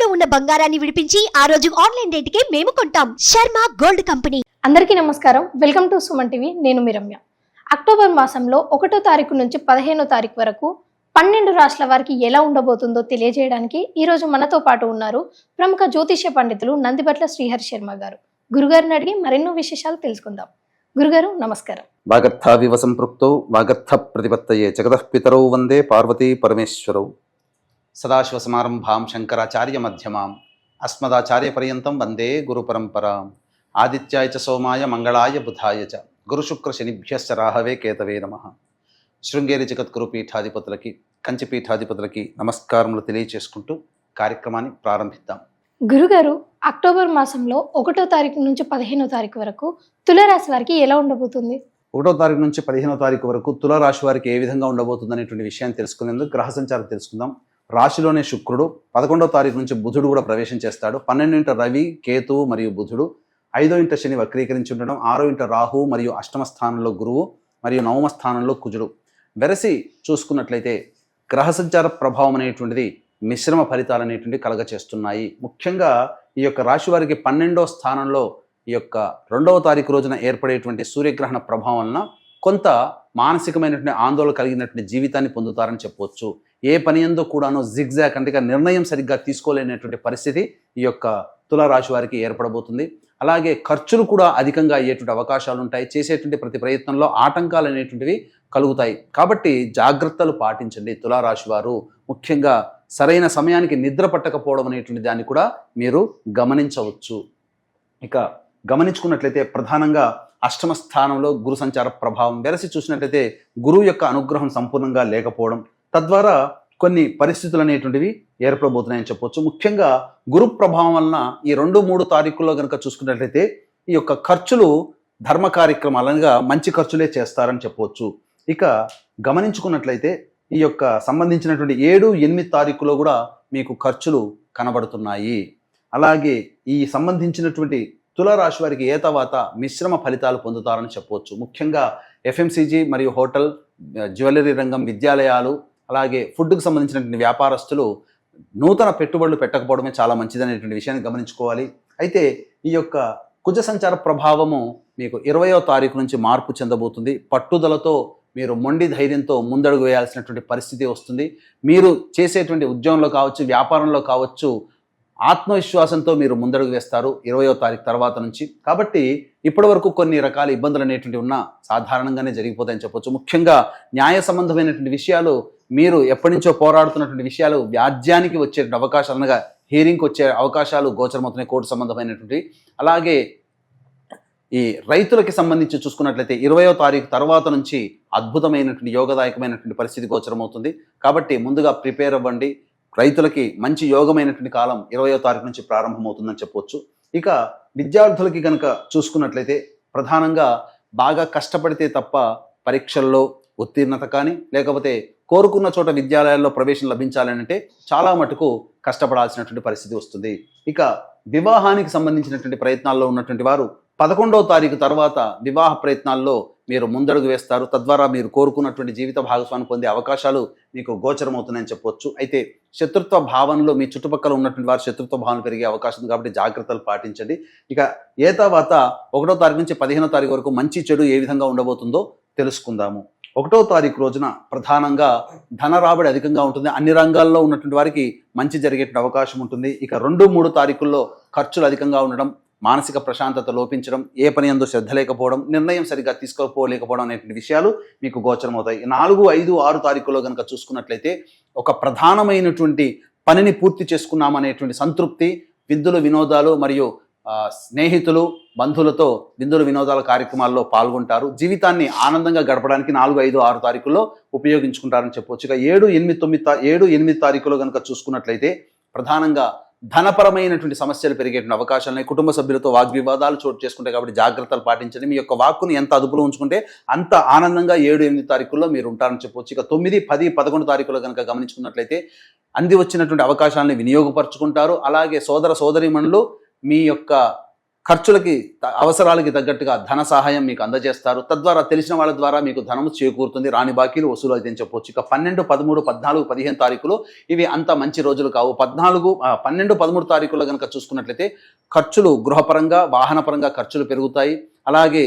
తాకట్టులో ఉన్న బంగారాన్ని విడిపించి ఆ రోజు ఆన్లైన్ రేటుకే మేము కొంటాం. Sharma gold company. అందరికీ నమస్కారం. Welcome to Suman TV. నేను మీ రమ్య. అక్టోబర్ మాసంలో 1వ తారీఖు నుంచి 15వ తారీఖు వరకు 12 రాష్ట్రాల వారికి ఎలా ఉండబోతుందో తెలియజేయడానికి ఈ రోజు మనతో పాటు ఉన్నారు ప్రముఖ జ్యోతిష్య పండితులు నందిబట్ల శ్రీహరి శర్మ గారు. గురుగారిని అడిగి మరెన్నో విశేషాలు తెలుసుకుందాం. గురుగారు నమస్కారం. వాగర్థావివ సంపృక్తౌ వాగర్థ ప్రతిపత్తయే జగతః పితరౌ వందే పార్వతీ పరమేశ్వరౌ. సదాశివసమారంభాం శంకరాచార్య మధ్యమాం అస్మదాచార్య పర్యంతం వందే గురు పరంపరాం. ఆదిత్యాయ చ సోమాయ మంగళాయ బుధాయ చ గురుశుక్ర శనిభ్యశ్చ రాహవే కేతవే నమః. శృంగేరి జగద్గురు పీఠాధిపతులకి కంచి పీఠాధిపతులకి నమస్కారములు తెలియచేసుకుంటూ కార్యక్రమాన్ని ప్రారంభిద్దాం. గురుగారు, అక్టోబర్ మాసంలో 1వ తారీఖు నుంచి 15వ తారీఖు వరకు తులారాశి వారికి ఎలా ఉండబోతుంది? 1వ తారీఖు నుంచి 15వ తారీఖు వరకు తులారాశి వారికి ఏ విధంగా ఉండబోతుంది అనేటువంటి విషయాన్ని తెలుసుకునేందుకు గ్రహ సంచారం తెలుసుకుందాం. రాశిలోనే శుక్రుడు 11వ తారీఖు నుంచి బుధుడు కూడా ప్రవేశం చేస్తాడు. 12 ఇంట రవి, కేతువు మరియు బుధుడు, 5వ ఇంట శని వక్రీకరించి ఉండడం, 6వ ఇంట రాహు మరియు అష్టమ స్థానంలో గురువు మరియు నవమ స్థానంలో కుజుడు. వెరసి చూసుకున్నట్లయితే గ్రహ సంచార ప్రభావం అనేటువంటిది మిశ్రమ ఫలితాలు అనేటువంటి కలగచేస్తున్నాయి. ముఖ్యంగా ఈ యొక్క రాశి వారికి 12వ స్థానంలో ఈ యొక్క 2వ తారీఖు రోజున ఏర్పడేటువంటి సూర్యగ్రహణ ప్రభావం వలన కొంత మానసికమైనటువంటి ఆందోళన కలిగినటువంటి జీవితాన్ని పొందుతారని చెప్పవచ్చు. ఏ పని ఎందో కూడాను జిగ్జాగ్ అంటే నిర్ణయం సరిగ్గా తీసుకోలేనటువంటి పరిస్థితి ఈ యొక్క తులారాశి వారికి ఏర్పడబోతుంది. అలాగే ఖర్చులు కూడా అధికంగా అయ్యేటువంటి అవకాశాలు ఉంటాయి. చేసేటువంటి ప్రతి ప్రయత్నంలో ఆటంకాలు అనేటువంటివి కలుగుతాయి. కాబట్టి జాగ్రత్తలు పాటించండి తులారాశి వారు. ముఖ్యంగా సరైన సమయానికి నిద్ర పట్టకపోవడం అనేటువంటి దాన్ని కూడా మీరు గమనించవచ్చు. ఇక గమనించుకున్నట్లయితే ప్రధానంగా అష్టమ స్థానంలో గురు సంచార ప్రభావం వెరసి చూసినట్లయితే గురువు యొక్క అనుగ్రహం సంపూర్ణంగా లేకపోవడం, తద్వారా కొన్ని పరిస్థితులు అనేటువంటివి ఏర్పడబోతున్నాయని చెప్పవచ్చు. ముఖ్యంగా గురు ప్రభావం వలన ఈ 2-3 తారీఖుల్లో కనుక చూసుకున్నట్లయితే ఈ యొక్క ఖర్చులు ధర్మ కార్యక్రమాలుగా మంచి ఖర్చులే చేస్తారని చెప్పవచ్చు. ఇక గమనించుకున్నట్లయితే ఈ యొక్క సంబంధించినటువంటి 7-8 తారీఖులో కూడా మీకు ఖర్చులు కనబడుతున్నాయి. అలాగే ఈ సంబంధించినటువంటి తులారాశి వారికి ఏ తర్వాత మిశ్రమ ఫలితాలు పొందుతారని చెప్పవచ్చు. ముఖ్యంగా ఎఫ్ఎంసీజీ మరియు హోటల్, జ్యువెలరీ రంగం, విద్యాలయాలు, అలాగే ఫుడ్కు సంబంధించినటువంటి వ్యాపారస్తులు నూతన పెట్టుబడులు పెట్టకపోవడమే చాలా మంచిదనేటువంటి విషయాన్ని గమనించుకోవాలి. అయితే ఈ యొక్క కుజ సంచార ప్రభావము మీకు 20వ తారీఖు నుంచి మార్పు చెందబోతుంది. పట్టుదలతో మీరు మొండి ధైర్యంతో ముందడుగు వేయాల్సినటువంటి పరిస్థితి వస్తుంది. మీరు చేసేటువంటి ఉద్యోగంలో కావచ్చు, వ్యాపారంలో కావచ్చు, ఆత్మవిశ్వాసంతో మీరు ముందడుగు వేస్తారు 20వ తారీఖు తర్వాత నుంచి. కాబట్టి ఇప్పటి వరకు కొన్ని రకాల ఇబ్బందులు అనేటువంటివి ఉన్నా సాధారణంగానే జరిగిపోతాయని చెప్పొచ్చు. ముఖ్యంగా న్యాయ సంబంధమైనటువంటి విషయాలు, మీరు ఎప్పటి నుంచో పోరాడుతున్నటువంటి విషయాలు వ్యాజ్యానికి వచ్చే అవకాశాలు, అనగా హీరింగ్కి వచ్చే అవకాశాలు గోచరమవుతున్నాయి, కోర్టు సంబంధమైనటువంటి. అలాగే ఈ రైతులకి సంబంధించి చూసుకున్నట్లయితే 20వ తారీఖు తర్వాత నుంచి అద్భుతమైనటువంటి యోగదాయకమైనటువంటి పరిస్థితి గోచరమవుతుంది. కాబట్టి ముందుగా ప్రిపేర్ అవ్వండి. రైతులకి మంచి యోగమైనటువంటి కాలం 20వ తారీఖు నుంచి ప్రారంభమవుతుందని చెప్పవచ్చు. ఇక విద్యార్థులకి కనుక చూసుకున్నట్లయితే ప్రధానంగా బాగా కష్టపడితే తప్ప పరీక్షల్లో ఉత్తీర్ణత కానీ, లేకపోతే కోరుకున్న చోట విద్యాలయాల్లో ప్రవేశం లభించాలంటే చాలా మటుకు కష్టపడాల్సినటువంటి పరిస్థితి వస్తుంది. ఇక వివాహానికి సంబంధించినటువంటి ప్రయత్నాల్లో ఉన్నటువంటి వారు 11వ తారీఖు తర్వాత వివాహ ప్రయత్నాల్లో మీరు ముందడుగు వేస్తారు. తద్వారా మీరు కోరుకున్నటువంటి జీవిత భాగస్వామిని పొందే అవకాశాలు మీకు గోచరమవుతున్నాయని చెప్పవచ్చు. అయితే శత్రుత్వ భావనలో మీ చుట్టుపక్కల ఉన్నటువంటి వారు శత్రుత్వ భావన పెరిగే అవకాశం ఉంది. కాబట్టి జాగ్రత్తలు పాటించండి. ఇక ఏ తర్వాత 1వ తారీఖు నుంచి 15వ తారీఖు వరకు మంచి చెడు ఏ విధంగా ఉండబోతుందో తెలుసుకుందాము. 1వ తారీఖు రోజున ప్రధానంగా ధన రాబడి అధికంగా ఉంటుంది. అన్ని రంగాల్లో ఉన్నటువంటి వారికి మంచి జరిగేటువంటి అవకాశం ఉంటుంది. ఇక 2-3 తారీఖుల్లో ఖర్చులు అధికంగా ఉండడం, మానసిక ప్రశాంతత లోపించడం, ఏ పని యందు శ్రద్ధ లేకపోవడం, నిర్ణయం సరిగ్గా తీసుకోలేకపోవడం అనేటువంటి విషయాలు మీకు గోచరమవుతాయి. 4, 5, 6 తారీఖుల్లో కనుక చూసుకున్నట్లయితే ఒక ప్రధానమైనటువంటి పనిని పూర్తి చేసుకున్నామనేటువంటి సంతృప్తి, విందులు, వినోదాలు మరియు స్నేహితులు, బంధువులతో విందులు, వినోదాల కార్యక్రమాల్లో పాల్గొంటారు. జీవితాన్ని ఆనందంగా గడపడానికి 4, 5, 6 తారీఖుల్లో ఉపయోగించుకుంటారని చెప్పవచ్చు. ఇక 7, 8 తారీఖులో కనుక చూసుకున్నట్లయితే ప్రధానంగా ధనపరమైనటువంటి సమస్యలు పెరిగేటువంటి అవకాశాలని, కుటుంబ సభ్యులతో వాగ్వివాదాలు చోటు చేసుకుంటాయి. కాబట్టి జాగ్రత్తలు పాటించండి. మీ యొక్క వాక్కుని ఎంత అదుపులో ఉంచుకుంటే అంత ఆనందంగా 7, 8 తారీఖుల్లో మీరు ఉంటారని చెప్పవచ్చు. ఇక 9, 10, 11 తారీఖుల్లో కనుక గమనించుకున్నట్లయితే అంది వచ్చినటువంటి అవకాశాలను వినియోగపరుచుకుంటారు. అలాగే సోదర సోదరీమణులు మీ యొక్క ఖర్చులకి అవసరాలకి తగ్గట్టుగా ధన సహాయం మీకు అందజేస్తారు. తద్వారా తెలిసిన వాళ్ళ ద్వారా మీకు ధనము చేకూరుతుంది, రాని బాకీలు వసూలు అయితే చెప్పొచ్చు. ఇక 12, 13, 14, 15 తారీఖులు ఇవి అంత మంచి రోజులు కావు. 12, 13 తారీఖులో కనుక చూసుకున్నట్లయితే ఖర్చులు గృహపరంగా వాహనపరంగా ఖర్చులు పెరుగుతాయి. అలాగే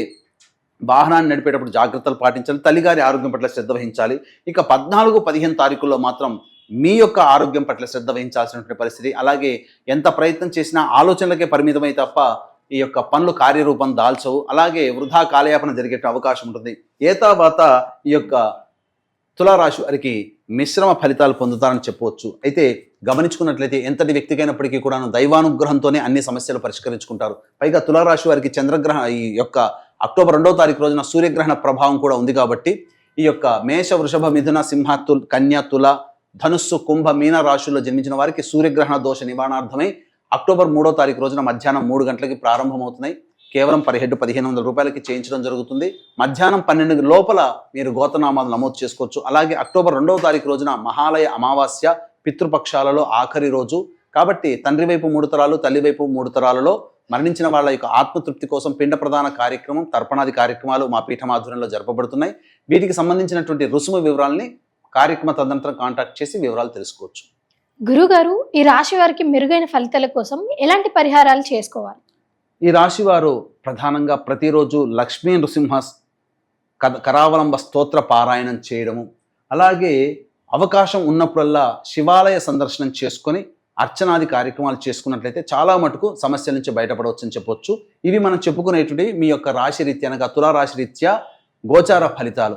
వాహనాన్ని నడిపేటప్పుడు జాగ్రత్తలు పాటించాలి, తల్లిగారి ఆరోగ్యం పట్ల శ్రద్ధ వహించాలి. ఇక 14, 15 తారీఖుల్లో మాత్రం మీ యొక్క ఆరోగ్యం పట్ల శ్రద్ధ వహించాల్సినటువంటి పరిస్థితి. అలాగే ఎంత ప్రయత్నం చేసినా ఆలోచనలకే పరిమితమై తప్ప ఈ యొక్క పనులు కార్యరూపం దాల్చవు. అలాగే వృధా కాలయాపన జరిగే అవకాశం ఉంటుంది. ఏతావాత ఈ యొక్క తులారాశి వారికి మిశ్రమ ఫలితాలు పొందుతారని చెప్పవచ్చు. అయితే గమనించుకున్నట్లయితే ఎంతటి వ్యక్తికైనప్పటికీ కూడా దైవానుగ్రహంతోనే అన్ని సమస్యలు పరిష్కరించుకుంటారు. పైగా తులారాశి వారికి ఈ యొక్క అక్టోబర్ 2వ తారీఖు రోజున సూర్యగ్రహణ ప్రభావం కూడా ఉంది కాబట్టి ఈ యొక్క మేష, వృషభ, మిథున, సింహ, కన్య, తుల, ధనుస్సు, కుంభ, మీన రాశుల్లో జన్మించిన వారికి సూర్యగ్రహణ దోష నివారణార్థమై అక్టోబర్ 3వ తారీఖు రోజున మధ్యాహ్నం 3 గంటలకి ప్రారంభమవుతున్నాయి. కేవలం పర్ హెడ్ 1500 రూపాయలకి చేయించడం జరుగుతుంది. మధ్యాహ్నం 12 లోపల మీరు గోతనామాలు నమోదు చేసుకోవచ్చు. అలాగే అక్టోబర్ 2వ తారీఖు రోజున మహాలయ అమావాస్య, పితృపక్షాలలో ఆఖరి రోజు కాబట్టి తండ్రి వైపు 3 తరాలు, తల్లి వైపు 3 తరాలలో మరణించిన వాళ్ళ యొక్క ఆత్మతృప్తి కోసం పిండ ప్రదాన కార్యక్రమం, తర్పణాది కార్యక్రమాలు మా పీఠం ఆధ్వర్యంలో జరపబడుతున్నాయి. వీటికి సంబంధించినటువంటి రుసుము వివరాలని కార్యక్రమ తదనంతరం కాంటాక్ట్ చేసి వివరాలు తెలుసుకోవచ్చు. గురుగారు, ఈ రాశి వారికి మెరుగైన ఫలితాల కోసం ఎలాంటి పరిహారాలు చేసుకోవాలి? ఈ రాశి వారు ప్రధానంగా ప్రతిరోజు లక్ష్మీ నృసింహ కరావలంబ స్తోత్ర పారాయణం చేయడము, అలాగే అవకాశం ఉన్నప్పుడల్లా శివాలయ సందర్శనం చేసుకొని అర్చనాది కార్యక్రమాలు చేసుకున్నట్లయితే చాలా మటుకు సమస్యల నుంచి బయటపడవచ్చు అని చెప్పొచ్చు. ఇవి మనం చెప్పుకునేటువంటి మీ యొక్క రాశి రీత్యా అనగా తులారాశి రీత్యా గోచార ఫలితాలు.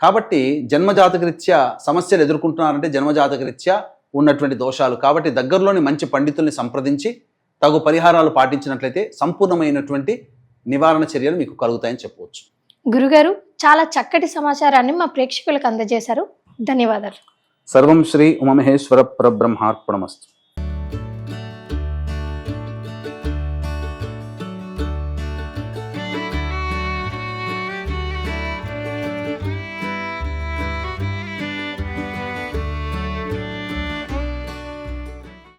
కాబట్టి జన్మజాతక రీత్యా సమస్యలు ఎదుర్కొంటున్నారంటే జన్మజాతక రీత్యా ఉన్నటువంటి దోషాలు. కాబట్టి దగ్గరలోని మంచి పండితుల్ని సంప్రదించి తగు పరిహారాలు పాటించినట్లయితే సంపూర్ణమైనటువంటి నివారణ చర్యలు మీకు కలుగుతాయని చెప్పవచ్చు. గురుగారు, చాలా చక్కటి సమాచారాన్ని మా ప్రేక్షకులకు అందజేశారు. ధన్యవాదాలు. సర్వం శ్రీ ఉమామహేశ్వర పరబ్రహ్మార్పణమస్తు.